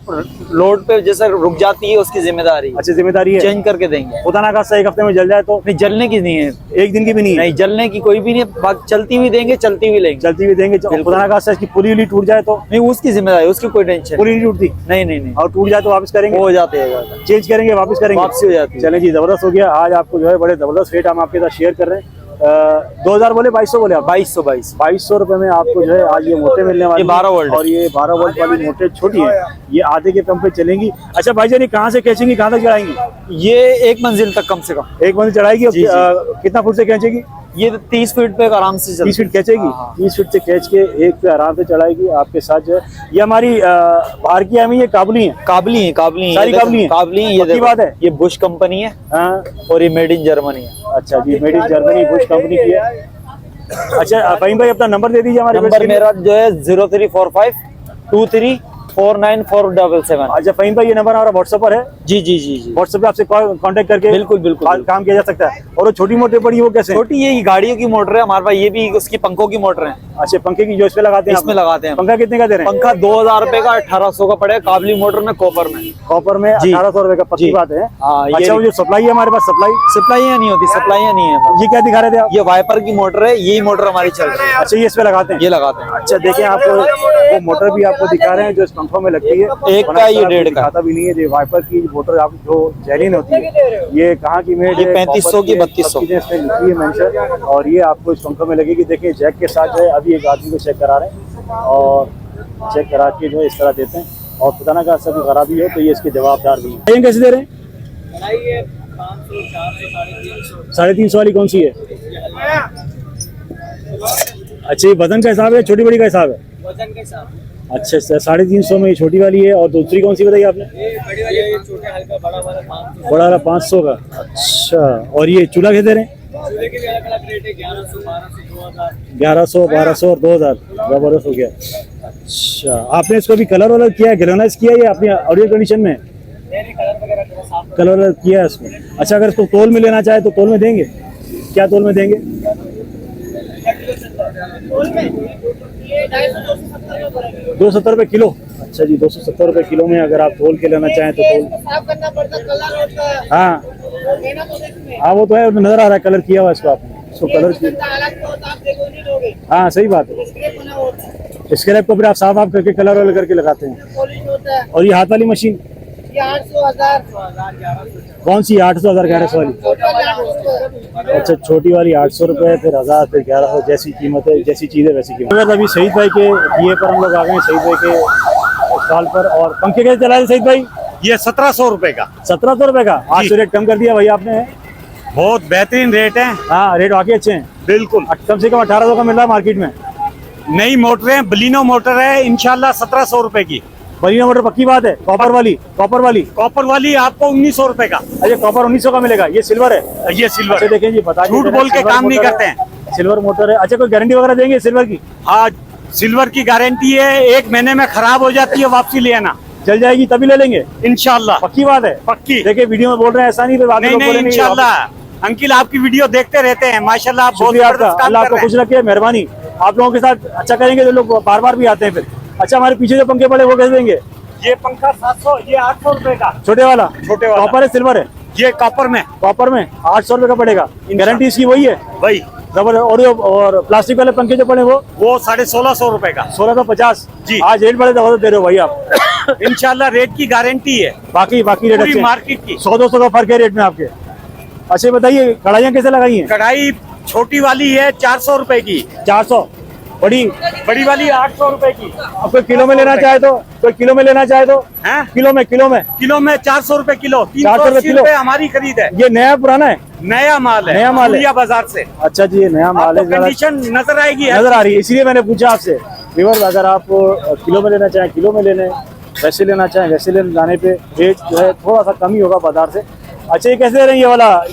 लोड पे जैसे रुक जाती है उसकी जिम्मेदारी। अच्छा जिम्मेदारी है, चेंज करके देंगे। खुदा ना खास्ता एक हफ्ते में जल जाए तो? नहीं जलने की नहीं है, एक दिन की भी नहीं? नहीं जलने की कोई भी नहीं। चलती हुई देंगे, चलती हुई लेंगे। चलती हुई देंगे। खुदा ना खास्ता इसकी पूरी उली टूट जाए तो? नहीं उसकी जिम्मेदारी, उसकी कोई टेंशन पूरी नहीं टूटती? नहीं। और टूट जाए तो वापस करेंगे? हो जाते हैं, चेंज करेंगे, वापस करेंगे, वापसी हो जाती है। चलें जी जबरदस्त हो गया। आज आपको जो है बड़े जबरदस्त रेट हम आपके साथ शेयर कर रहे हैं। 2000 बोले 2200 बोले आप? 2200 रुपए में आपको जो है आज ये मोटे मिलने वाली। ये 12 वोल्ट और ये 12 वोल्ट वाली मोटे छोटी है, ये आधे के पंप पे चलेंगी। अच्छा भाईजान ये कहाँ से खींचेंगी, कहाँ तक चढ़ाएंगी? ये 1 मंजिल तक कम से कम। 1 मंजिल चढ़ाएगी? जी, जी। कितना फुट से खींचेगी? ये 30 फीट पे आराम से 30 फीट खींचेगी? हाँ। 30 फीट से खींच के एक पे आराम से चढ़ाएगी आपके साथ जो है। ये हमारी बाहर की हमें ये काबुली है? काबली है सारी काबुली है। ये बात है। ये बुश कंपनी है। हाँ। और ये मेड इन जर्मनी है। अच्छा जी made in Germany Bosch company की है। अच्छा फ़हीम भाई अपना नंबर दे दीजिए हमारे। नंबर मेरा जो है 0345 23494777। अच्छा फ़हीम भाई ये नंबर हमारा व्हाट्सएप पर है? जी। व्हाट्सएप पे आपसे कांटेक्ट करके बिल्कुल काम किया जा सकता है। और वो छोटी मोटी पड़ी वो कैसे? छोटी ये गाड़ियों की मोटर है हमारे पास, ये भी उसकी पंखों की मोटर है। अच्छा पंखे की जो इसमें लगाते हैं? इसमें लगाते हैं। पंखा कितने का दे रहे हैं? पंखा 2000 रुपए का 1800 का पड़ेगा काबली मोटर में, कॉपर में। 1800 रुपए का, पक्की बात है। अच्छा वो जो सप्लाई है हमारे पास, सप्लाइयाँ नहीं होती, सप्लाइयाँ नहीं है। ये क्या दिखा रहे थे आप? ये वाइपर की मोटर है, यही मोटर हमारी चल रही है। अच्छा ये इसमें लगाते हैं? ये लगाते हैं। अच्छा देखें आप वो मोटर भी आपको दिखा रहे हैं जो इस पंखों में लगती है। एक का ये 1.5 का दिखाता भी नहीं है। जो वाइपर की मोटर आप जो जेन्युइन होती है, ये कहाँ की मेड है? 3500 की 3200 इसमें लिखी है मेंशन। और ये आपको इस पंखों में लगेगी। देखिए जैक के साथ जो है अभी एक आदमी को चेक करा रहे हैं और चेक करा के जो है इस तरह देते हैं। और खुदा ना खास्ता कोई खराबी हो तो ये इसके जवाबदार भी हैं। ये कैसे दे रहे हैं? 350 वाली कौन सी है? अच्छा ये वजन का हिसाब है, छोटी बड़ी का हिसाब है? वजन के साथ। अच्छा 350 में ये छोटी वाली है। और दूसरी कौन सी बताई आपने? ये बड़ी वाली है, छोटे हल्का, बड़ा वाला 500। बड़ा वाला 500 का। अच्छा और ये चूल्हा कैसे दे रहे हैं? चूल्हे के भी अलग-अलग रेट है, 1100, 1200, 2000। 1100, 1200 और 2000। जबरदस्त हो गया। अच्छा आपने इसको भी कलर वलर किया है, गैल्वेनाइज किया है या अपनी ओरिजिनल कंडीशन में? कलर वगैरह थोड़ा साफ कलर वलर किया है इसमें? अच्छा अगर इसको तोल में लेना चाहे तो तोल में देंगे? क्या तोल में देंगे? 270 रुपये किलो। अच्छा जी 270 रुपये किलो में अगर आप तोल के लेना चाहें तो तोल। साफ करना पड़ता है, कलर होता है। हाँ हाँ वो तो है, नजर आ रहा है कलर किया हुआ इसको आपने, इसको कलर किया। हाँ सही बात है। स्क्रैप को फिर आप साफ आप करके कलर वलर करके लगाते हैं। और ये हाथ वाली मशीन 800, 1000, कौन सी? 800, 1000, 1100 वाली? अच्छा छोटी वाली 800 रुपये, फिर 1000, फिर 1100। जैसी कीमत है, जैसी चीज़ है वैसी कीमत। अभी शहीद भाई के ये पर हम लोग आ गए हैं, शहीद भाई के स्टॉल पर। और पंखे कैसे चला रहे शहीद भाई? ये 1700 रुपए का। 1700 रुपए का। आज तो रेट कम कर दिया भाई आपने। बहुत बेहतरीन रेट है। हाँ रेट वाकई अच्छे हैं। बिल्कुल कम से कम 1800 का मिल रहा है मार्केट में। नई मोटर है, बलिनो मोटर है, इंशाल्लाह 1700 रुपए की। बलिनो मोटर पक्की बात है। कॉपर वाली कॉपर वाली आपको 1900 रुपए का। अच्छा कॉपर 1900 का मिलेगा। ये सिल्वर है। ये सिल्वर अच्छा है। देखें जी, बता झूठ बोल के काम नहीं करते हैं। सिल्वर मोटर है। अच्छा कोई गारंटी वगैरह देंगे सिल्वर की? हाँ सिल्वर की गारंटी है, 1 महीने में खराब हो जाती है, वापसी ले आना। चल जाएगी तभी ले लेंगे इंशाल्लाह। पक्की बात है। पक्की। देखिए वीडियो में बोल रहे हैं ऐसा नहीं, नहीं इंशाल्लाह। अंकिल आपकी वीडियो देखते रहते हैं माशाल्लाह, आप बहुत शुक्रिया आपका। जबरदस्त काम अल्लाह कर आपको रहे खुश हैं। रखे, मेहरबानी। आप लोगों के साथ अच्छा करेंगे तो लोग बार बार भी आते हैं फिर। अच्छा हमारे पीछे जो पंखे पड़े वो कैसे देंगे? ये पंखा 700, ये 800 रुपए का। छोटे वाला वाला। कॉपर है सिल्वर है? ये कॉपर में 800 रुपए का पड़ेगा। गारंटी इसकी वही है भाई। जबरदस्त। और प्लास्टिक वाले पंखे जो पड़े वो 1650 रुपए का। 1650 जी। आज रेट बड़े जबरदस्त दे रहे हो भाई आप। इंशाल्लाह रेट की गारंटी है, बाकी रेट पूरी अच्छे हैं। मार्केट की। 100-200 का फर्क है रेट में आपके। अच्छा बताइए कढ़ाइयाँ कैसे लगाई हैं? कढ़ाई छोटी वाली है 400 रुपए की, 400। बड़ी बड़ी वाली 800 रुपए की। अब कोई किलो में लेना चाहे तो किलो में हैं? किलो में किलो में 400 रुपए किलो। 400 रुपए 380 किलो। रुपए हमारी खरीद है। ये नया पुराना है? नया माल है, नया माल है। सूर्या बाजार से। अच्छा जी ये नया माल है। आपको कंडीशन नजर आएगी। नजर आ रही है इसलिए मैंने पूछा आपसे। व्यूअर्स अगर आप किलो में लेना चाहें किलो में ले लें, वैसे लेना चाहें वैसे लाने पे रेट जो है थोड़ा सा कम ही होगा बाजार से। अच्छा ये कैसे दे रहे हैं ये वाला?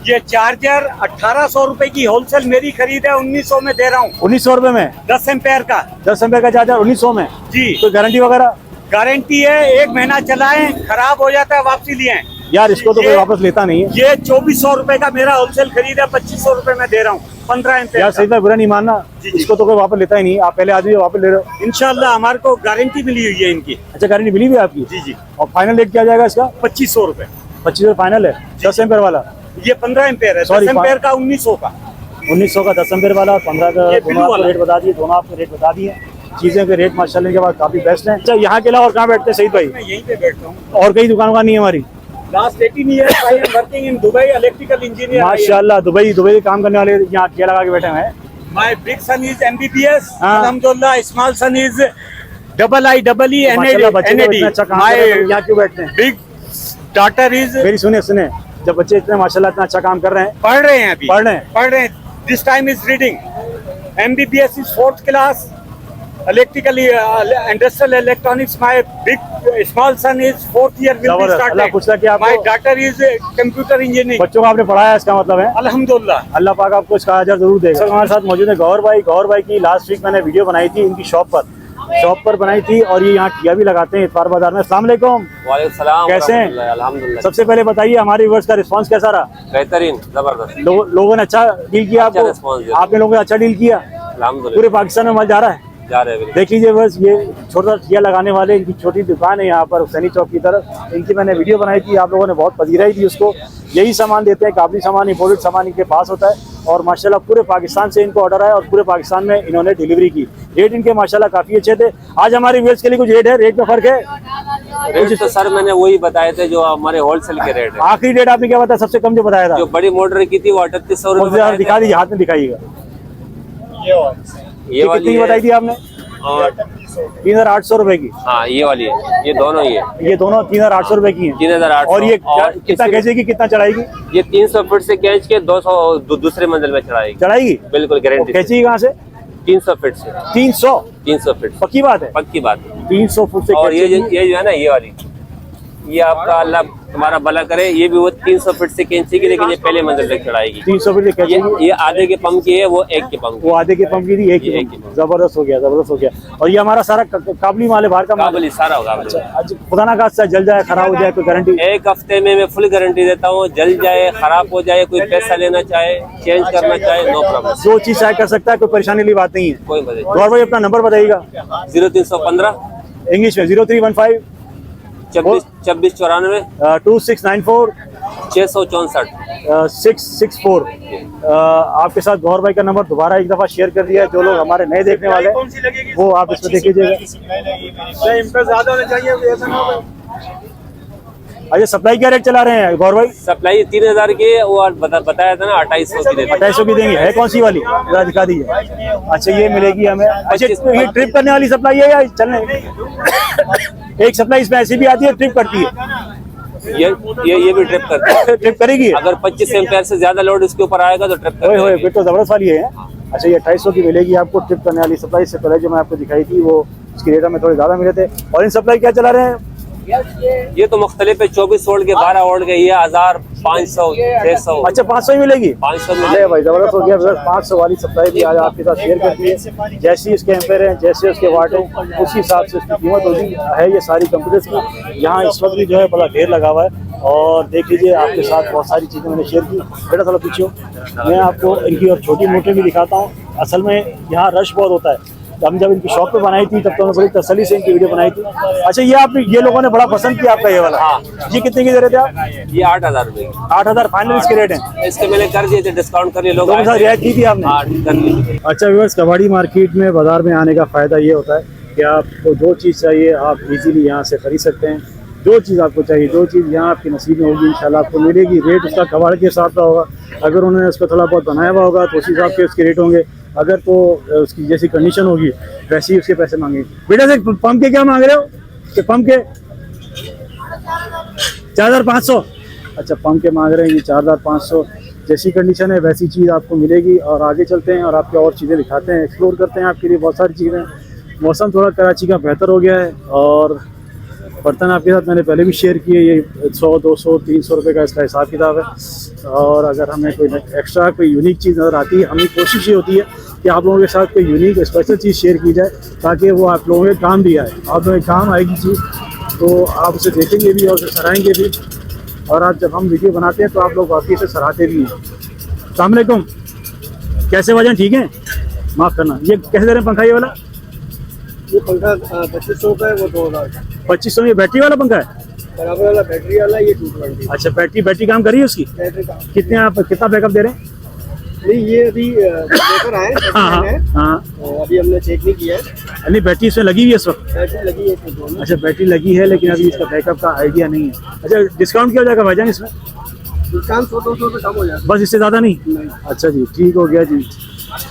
ये चार्जर 1800 रुपए की होलसेल मेरी खरीद है, 1900 में दे रहा हूँ। 1900 रुपए में 10 एम्पेयर का। 10 रुपए का चार्जर 1900 में जी। तो गारंटी वगैरह? गारंटी है, 1 महीना चलाएं, खराब हो जाता है वापसी लिए। यार इसको तो कोई वापस लेता नहीं है। ये 2400 रुपए का मेरा होलसेल खरीद है, 2500 रुपए में दे रहा हूँ। 15 एम्पेयर यार सही बात, बुरा नहीं मानना। जी, जी। इसको तो कोई वापस लेता ही नहीं। आप पहले आदमी वापस ले रहे हो। इंशाल्लाह हमारे को गारंटी मिली हुई है इनकी। अच्छा गारंटी मिली भी है आपकी? जी जी। और फाइनल रेट क्या जाएगा इसका? 2500 रुपए। 2500 फाइनल है। 10 एम्पेयर वाला ये 15 एम्पेयर है। Sorry, 10 एम्पेयर का 1900 का। 1900 का 10 एम्पेयर वाला, 15 का। ये दोनों blue आपको वाला। रेट बता दिए, दोनों आपको रेट बता दिए। चीजें के रेट माशाल्लाह के बाद काफी बेस्ट हैं। अच्छा यहाँ के अलावा और कहाँ बैठते हैं सईद भाई? मैं यहीं पे बैठता हूँ। और कई दुकान नहीं है हमारी? Last 18 years I am working in Dubai, electrical engineer. माशाल्लाह दुबई काम करने वाले यहाँ ठिया लगा के बैठे हैं। My big son is MBBS. हाँ। Alhamdulillah, small son is IEEE माशाल्लाह बच्चे तो NAD. इतना अच्छा काम कर रहे हैं, यहाँ क्यों बैठते हैं? Big daughter is मेरी सुने जब बच्चे इतने माशाल्लाह इतना अच्छा काम कर रहे हैं, पढ़ रहे हैं अभी। पढ़ रहे हैं। This time is reading. MBBS is 4th class. Electrical industrial electronics. My small son is 4th year will be जबरदस्त। अल्लाह खुश रखे started. आपको। My daughter is computer engineering. बच्चों को आपने पढ़ाया इसका मतलब है। अल्हम्दुलिल्लाह। अल्लाह पाक आपको इसका अजर जरूर देगा। सर हमारे साथ मौजूद है गौर भाई की लास्ट वीक मैंने वीडियो बनाई थी इनकी शॉप पर बनाई थी, और ये यहाँ ठिया भी लगाते हैं इतवार बाजार में। अस्सलाम वालेकुम। वालेकुम सलाम। कैसे हैं? अल्हम्दुलिल्लाह। सबसे पहले बताइए हमारे व्यूअर्स का रिस्पांस कैसा रहा? बेहतरीन, जबरदस्त। लोगों ने अच्छा डील किया अच्छा आपको? response दिया। आपने लोगों ने अच्छा डील किया? अल्हम्दुलिल्लाह। पूरे पाकिस्तान में माल जा रहा है? जा रहे हैं। देख लीजिए बस ये छोटा सा ठिया लगाने वाले इनकी छोटी दुकान है यहाँ पर हुसैनी चौक की तरफ। इनकी मैंने वीडियो बनाई थी, आप लोगों ने बहुत पजीराई दी उसको। यही सामान देते हैं, काबली सामान, इम्पोर्टेड सामान इनके पास होता है, और माशाल्लाह पूरे पाकिस्तान से इनको ऑर्डर आया और पूरे पाकिस्तान में इन्होंने डिलीवरी की। रेट इनके माशाल्लाह काफी अच्छे थे। आज हमारे व्यूअर्स के लिए कुछ रेट है, रेट में फर्क है? रेट तो सर मैंने वही बताए थे जो हमारे होलसेल के रेट है। आखिरी रेट आपने क्या बताया? सबसे कम जो बताया था जो बड़ी मोटर की थी वो 3800 रुपए दिखा दीजिए, हाथ में दिखाइएगा। ये वाली कितनी बताई थी आपने? और 3800 रुपए की। हाँ ये वाली है, ये दोनों ही है। ये दोनों 3800 रुपए की हैं। 3800। और ये कितना कैसे कितना चढ़ाएगी? ये 300 फीट से खींच के 200 दूसरे मंजिल में चढ़ाएगी। बिल्कुल गारंटी। कैसी कहाँ से? 300 फीट से। 300 फीट। पक्की बात है? पक्की बात है। 300 फुट से। और ये जो है ना ये वाली, ये आपका अल्लाह तुम्हारा भला करे, ये भी वो 300 फीट से खींचेगी, लेकिन ये पहले मंजिल तक चढ़ाएगी। 300 फीट से ये आधे के पंप की है, वो 1 के पंप वो आधे के पंप की थी, एक ये की एक की। जबरदस्त हो गया। और ये हमारा सारा काबली माल है, बाहर का माल है। काबली सारा होगा। आज खुदा ना खास्ता जल जाए, खराब हो जाए, कोई गारंटी? 1 हफ्ते में मैं फुल गारंटी देता हूँ। जल जाए, खराब हो जाए, कोई पैसा लेना चाहे, चेंज करना चाहे, नो प्रॉब्लम। जो चीज चाहे कर सकता है, कोई परेशानी वाली बात नहीं है। कोई मदद। गौर भाई अपना नंबर बताइएगा 0315 इंग्लिश में। 0315 26 94 2694 664 664। आपके साथ गौर भाई का नंबर दोबारा एक दफा शेयर कर दिया है। जो लोग हमारे नए देखने वाले हैं वो आप इसमें देख लीजिएगा। ज्यादा होना चाहिए, ऐसा ना हो। अच्छा सप्लाई क्या रेट चला रहे हैं गौर भाई? सप्लाई 3000 की है, वो बताया था ना 2800 की देते। 2800 की देंगे। है कौन सी वाली? जरा दिखा दीजिए। अच्छा ये मिलेगी हमें। अच्छा ये ट्रिप करने वाली सप्लाई है या चलने? एक सप्लाई इसमें ऐसी भी आती है, ट्रिप करती है, ये भी ट्रिप करता है। ट्रिप करेगी। अगर 25 एम्पेयर से ज्यादा लोड इसके ऊपर आएगा तो ट्रिप ओए होए, करेगी। फिर तो जबरदस्त वाली है। अच्छा, ये 250 की मिलेगी आपको ट्रिप करने वाली सप्लाई। से पहले जो मैं आपको दिखाई थी वो इसके रेट में थोड़े ज्यादा मिले थे। और इन सप्लाई क्या चला रहे हैं? ये तो मुख्तलिफ है, 24 वोल्ट के, 12 वोल्ट के, ये 1500, 600। अच्छा, 500 ही मिलेगी। 500 में अरे भाई जबरदस्त हो गया। 500 वाली सप्लाई भी आज आपके साथ शेयर करती है। जैसी उसके एम्पेयर हैं, जैसे उसके वाट हैं, उसी हिसाब से उसकी कीमत होगी है। ये सारी कंप्यूटर्स की यहाँ इस वक्त भी जो है बड़ा ढेर लगा हुआ है। और देख लीजिए, आपके साथ बहुत सारी चीज़ें मैंने शेयर की। बेटा थोड़ा पीछे हो, मैं आपको इनकी और छोटी मोटी भी दिखाता हूँ। असल में यहाँ रश बहुत होता है। हम जब इनकी शॉप पे बनाई थी तब तो हमने बड़ी तसल्ली से इनकी वीडियो बनाई थी। अच्छा, ये आपने, ये लोगों ने बड़ा पसंद किया आपका ये वाला। हाँ, ये कितने की दे रहे थे आप? ये 8000 रुपए। 8000 फाइनल इसके रेट हैं। इसके मैंने कर दिए थे, डिस्काउंट कर लिए लोग। लोगों के साथ रियायत की थी आपने? हाँ, कर ली। अच्छा व्यूअर्स, कबाड़ी मार्केट में बाजार में आने का फ़ायदा ये होता है कि आपको जो चीज़ चाहिए आप इजीली यहाँ से खरीद सकते हैं। जो चीज़ आपको चाहिए, जो चीज़ यहाँ आपकी नसीब में होगी इंशाल्लाह आपको मिलेगी। रेट उसका कबाड़ के हिसाब का होगा। अगर उन्होंने उसको थोड़ा बहुत बनाया हुआ होगा तो उस हिसाब के उसके रेट होंगे। अगर तो उसकी जैसी कंडीशन होगी वैसे ही उसके पैसे मांगेंगे। बेटा से पंप के क्या मांग रहे हो? कि पंप के 4500। अच्छा, पंप के मांग रहे हैं ये 4500। जैसी कंडीशन है वैसी चीज़ आपको मिलेगी। और आगे चलते हैं और आपको और चीज़ें दिखाते हैं, एक्सप्लोर करते हैं आपके लिए बहुत सारी चीज़ें। मौसम थोड़ा कराची का बेहतर हो गया है और बर्तन आपके साथ मैंने पहले भी शेयर किए। ये 100, 200, 300 रुपये का इसका हिसाब किताब है। और अगर हमें कोई एक्स्ट्रा कोई यूनिक चीज़ नज़र आती है, हमारी कोशिश ये होती है कि आप लोगों के साथ कोई यूनिक स्पेशल चीज़ शेयर की जाए ताकि वो आप लोगों के काम भी आए। आप लोगों के काम आएगी चीज़ तो आप उसे देखेंगे भी और उसे सराहेंगे भी। और आज जब हम वीडियो बनाते हैं तो आप लोग वाकई से सराहते भी हैं। अस्सलाम वालेकुम, कैसे वजन ठीक है? माफ़ करना, ये कैसे दे रहे हैं पंखा ये वाला? ये पंखा 2500 का है, वो 2000 का। 2500 में बैटरी वाला पंखा है? बराबर वाला बैटरी वाला, ये 220। अच्छा, बैटरी काम कर रही है उसकी? बैटरी का कितने आप कितना बैकअप दे रहे हैं? नहीं, ये अभी लेकर आए हैं। हाँ, अभी हमने चेक नहीं किया है। नहीं बैटरी इसमें लगी हुई है इस वक्त? बैटरी लगी है इसमें दोनों। अच्छा, बैटरी लगी है लेकिन अभी इसका बैकअप का आइडिया नहीं है। अच्छा, डिस्काउंट क्या हो जाएगा भाईजान इसमें? डिस्काउंट 100-200 रुपये कम हो जाएगा। बस, इससे ज़्यादा नहीं? नहीं। अच्छा जी, ठीक हो गया जी।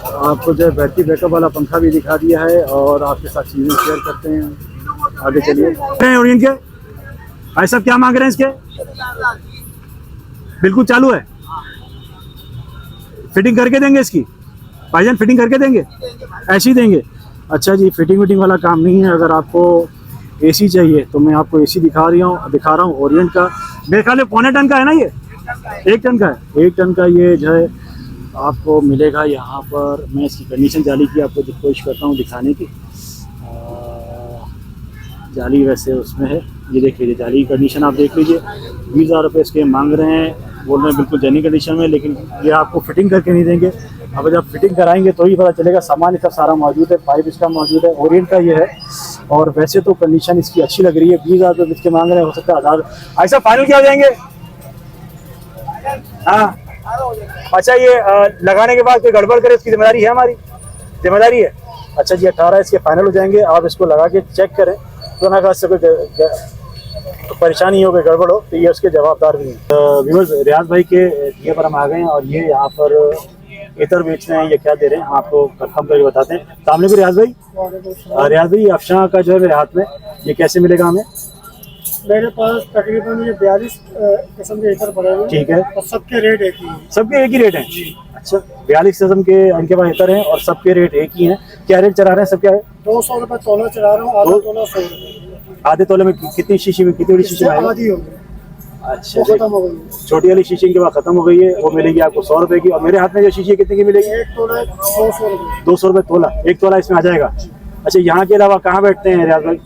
आपको जो है बैटरी बैकअप वाला पंखा भी दिखा दिया है और आपके साथ चीज़ें शेयर करते हैं। आगे चलिए। और इनके भाई साहब क्या मांग रहे हैं इसके? बिल्कुल चालू है, फिटिंग करके देंगे इसकी? भाईजान फिटिंग करके देंगे? ऐसे ही देंगे? अच्छा जी, फिटिंग वाला काम नहीं है। अगर आपको एसी चाहिए तो मैं आपको एसी दिखा रहा हूँ ओरिएंट का। मेरे ख्याल में 1.25 टन का है ना ये? 1 टन का है। 1 टन का ये जो है आपको मिलेगा यहाँ पर। मैं इसकी कंडीशन जाली की आपको कोशिश करता हूँ दिखाने की। जाली वैसे उसमें है, ये देख लीजिए जाली की कंडीशन आप देख लीजिए। 20,000 रुपये इसके मांग रहे हैं, बोल रहे हैं बिल्कुल जेन्युइन कंडीशन में, लेकिन ये आपको फिटिंग करके नहीं देंगे। अब जब फिटिंग कराएंगे तो ही पता चलेगा। सामान इसका सारा मौजूद है, पाइप इसका मौजूद है, ओरिएंट का ये है। और वैसे तो कंडीशन इसकी अच्छी लग रही है। 20,000 रुपये इसके मांग रहे हैं, हो सकता है 1000। ऐसा फाइनल क्या हो जाएंगे? हाँ, अच्छा, ये लगाने के बाद कोई गड़बड़ करे इसकी जिम्मेदारी है? हमारी जिम्मेदारी है। अच्छा जी, 18 इसके फाइनल हो जाएंगे। आप इसको लगा के चेक करें तो ना से कोई परेशानी हो, कोई गड़बड़ हो तो ये उसके जवाबदार भी हैं। व्यूअर्स, रियाज भाई के ये पर हम आ गए हैं और ये यहाँ पर इतर बेच रहे हैं। ये क्या दे रहे हैं हम आपको कंफर्म करके बताते हैं। सामने को रियाज भाई। रियाज भाई, अफशां का जो है मेरे हाथ में, ये कैसे मिलेगा हमें? मेरे पास तकरीबन ये 42 किस्म के इतर पड़े हुए। ठीक है। और सबके रेट एक ही है। सबके एक ही रेट है? अच्छा, 42 किस्म के इनके पास इतर हैं और सबके रेट एक ही हैं। क्या रेट चला रहे हैं सब? क्या है? 200 रुपये तोला चला रहा हूँ। आधा तोला 100 रुपये। आधे तोले में कितनी शीशी में, कितनी बड़ी शीशी में? आधी हो गई, अच्छा, वो खत्म हो गई। छोटी वाली शीशी के बाद खत्म हो गई है, वो मिलेगी आपको 100 रुपए की। और मेरे हाथ में जो शीशी कितने की मिलेगी? एक तोला 200 रुपये। 200 रुपये तोला, 1 तोला इसमें आ जाएगा। अच्छा, यहाँ के अलावा कहाँ बैठते हैं रियाज भाई?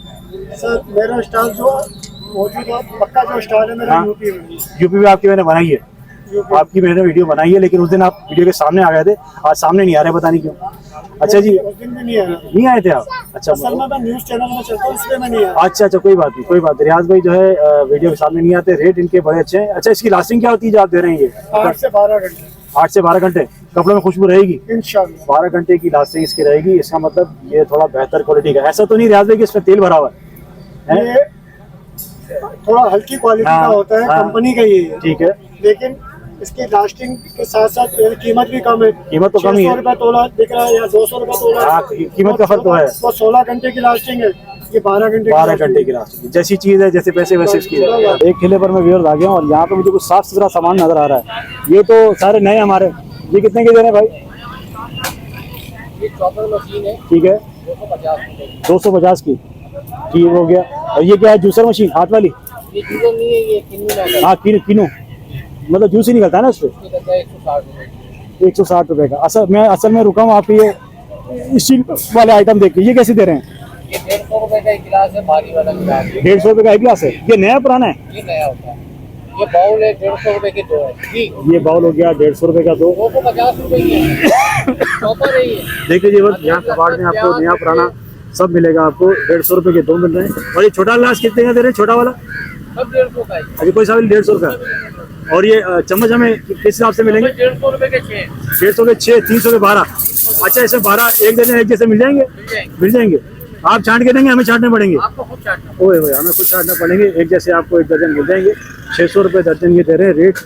सर, मेरा स्टॉल जो मौजूद है, पक्का जो स्टॉल है मेरा यूपी में। यूपी में आपकी मैंने बनाई है, आपकी मैंने वीडियो बनाई है, लेकिन उस दिन आप वीडियो के सामने आ गए थे, आज सामने नहीं आ रहे, पता नहीं क्यों। अच्छा जी, उस दिन भी नहीं आया। नहीं आए थे आप? अच्छा, असल में मैं न्यूज़ चैनल में चलता हूँ, इसलिए मैं नहीं आया। अच्छा, कोई बात नहीं, कोई बात। रियाज भाई जो है वीडियो के सामने नहीं आते। रेट इनके बड़े अच्छे हैं। अच्छा, इसकी लास्टिंग क्या होती है जो आप दे रहे हैं? ये 8 से 12 घंटे। 8 से 12 घंटे कपड़ों में खुशबू रहेगी इंशाल्लाह। 12 घंटे की लास्टिंग इसकी रहेगी। इसका मतलब ये थोड़ा बेहतर क्वालिटी का। ऐसा तो नहीं रियाज भाई कि इसमें तेल भरा हुआ है? ये थोड़ा हल्की क्वालिटी का होता है, कंपनी का ये है। ठीक है। लेकिन इसकी लास्टिंग के साथ साथ कीमत भी कम है। कीमत तो कम ही है। 600 रुपये तोला दिख रहा है या 200 रुपये तोला है। हाँ, कीमत का फर्क तो है। वो 16 घंटे की लास्टिंग है, ये 12 घंटे 12 घंटे की रास्ते, जैसी चीज है जैसे पैसे वैसे इसकी। एक ठेले पर मैं व्यूअर्स आ गया हूँ और यहाँ पे मुझे कुछ साफ सुथरा सामान नजर आ रहा है। ये तो सारे नए हमारे, ये कितने के दे रहे हैं भाई? ये चॉपर मशीन है, ठीक है, 250 रुपए। 250 की, ठीक हो गया। और ये क्या है? जूसर मशीन हाथ वाली? ये जूसर नहीं है, ये किन्नू है। हाँ, किनो मतलब जूस ही निकलता है ना इससे? 160 रुपए। 160 रुपए का। असल में रुका हूँ आप ये स्टील वाले आइटम देख के। ये कैसे दे रहे हैं? ये 150 रुपए का एक गिलास है, भारी वाला गिलास। 150 रुपए का एक गिलास है। ये नया पुराना है? ये नया होता है। ये बाउल है, 150 रुपए के 2 है। ठीक, ये बाउल हो गया 150 रुपए का 2। 250 रुपए की है। चॉपर है ये। देख लीजिए बस, यहाँ कबाड़ में आपको नया पुराना सब मिलेगा। आपको 150 रुपए के 2 मिल रहे हैं। और ये छोटा गिलास कितने का दे रहे हैं? छोटा वाला सब 150 का है। अभी कोई सा 150 रुपए। और ये चम्मच हमें किस हिसाब से मिलेंगे? 150 रुपए के 6। 150 के 6, 300 के 12। अच्छा, इसमें 12 एक दर्जन एक जैसे मिल जाएंगे? मिल जाएंगे। आप छांट के देंगे, हमें छांटने पड़ेंगे? आपको खुद चाटना। ओए ओए, हमें खुद छांटना पड़ेंगे। एक जैसे आपको एक दर्जन मिल जाएंगे। 600 रुपए दर्जन ये दे रहे हैं। रेट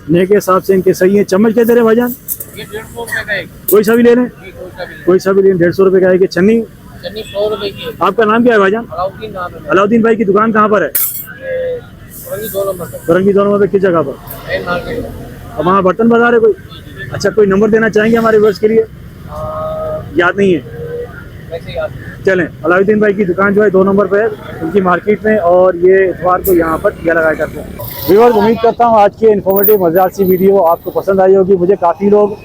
ने के हिसाब से इनके सही है। चम्मच क्या दे रहे हैं भाईजान? ये 150 रुपए का एक। कोई सा भी ले लें? ये कोई सा भी। कोई सा भी लें, 150 रुपए का है। कि छन्नी चन्नी 100 रुपए की है। आपका नाम क्या है भाईजान? अलाउद्दीन नाम है। अलाउद्दीन भाई की दुकान कहाँ पर है? वही 2 नंबर पे। फरंगी दोनों में किस जगह पर? मेन मार्केट में। अब वहाँ बर्तन बाजार है कोई? अच्छा, कोई नंबर देना चाहेंगे हमारे व्यूअर्स के लिए? याद नहीं है? वैसे ही आप चलें, अलाउद्दीन भाई की दुकान जो है 2 नंबर पे है उनकी मार्केट में। और ये इतवार को यहाँ पर ठेला लगाया करते हैं। व्यूअर्स, उम्मीद करता हूँ आज की इन्फॉर्मेटिव मज़ेदार सी वीडियो आपको पसंद आई होगी। मुझे काफ़ी लोग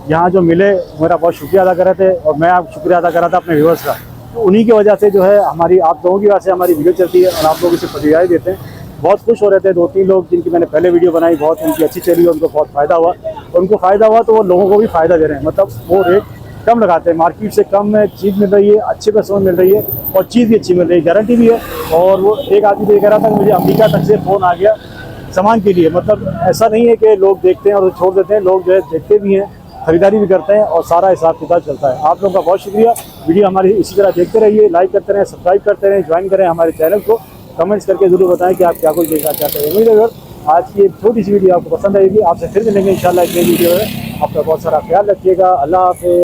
यहाँ जो मिले, मेरा बहुत शुक्रिया अदा कर रहे थे और मैं आप शुक्रिया अदा कर रहा था अपने व्यूअर्स का। तो उन्हीं की वजह से जो है हमारी, आप लोगों की वजह से हमारी वीडियो चलती है और आप लोग इसे प्रतिक्रियाएँ देते हैं। बहुत खुश हो रहे थे 2-3 लोग जिनकी मैंने पहले वीडियो बनाई, बहुत उनकी अच्छी चली, उनको बहुत फ़ायदा हुआ। उनको फ़ायदा हुआ तो वो लोगों को भी फ़ायदा दे रहे हैं। मतलब वो रेट कम लगाते हैं, मार्केट से कम में चीज़ मिल रही है, अच्छे पैसों में मिल रही है और चीज़ भी अच्छी मिल रही है, गारंटी भी है। और वो एक आदमी तो ये कह रहा था कि मुझे अमेरिका तक से फ़ोन आ गया सामान के लिए। मतलब ऐसा नहीं है कि लोग देखते हैं और छोड़ देते हैं, लोग जो है देखते भी हैं, खरीदारी भी करते हैं और सारा हिसाब किताब चलता है। आप लोगों का बहुत शुक्रिया। वीडियो हमारी इसी तरह देखते रहिए, लाइक करते रहें, सब्सक्राइब करते रहें, ज्वाइन करें हमारे चैनल को। कमेंट्स करके ज़रूर बताएं कि आप क्या कुछ देखना चाहते हैं। उम्मीद है आज की एक छोटी सी वीडियो आपको पसंद आएगी। आपसे फिर मिलेंगे इंशाल्लाह एक नई वीडियो है। आपका बहुत सारा ख्याल रखिएगा। अल्लाह हाफ़िज़।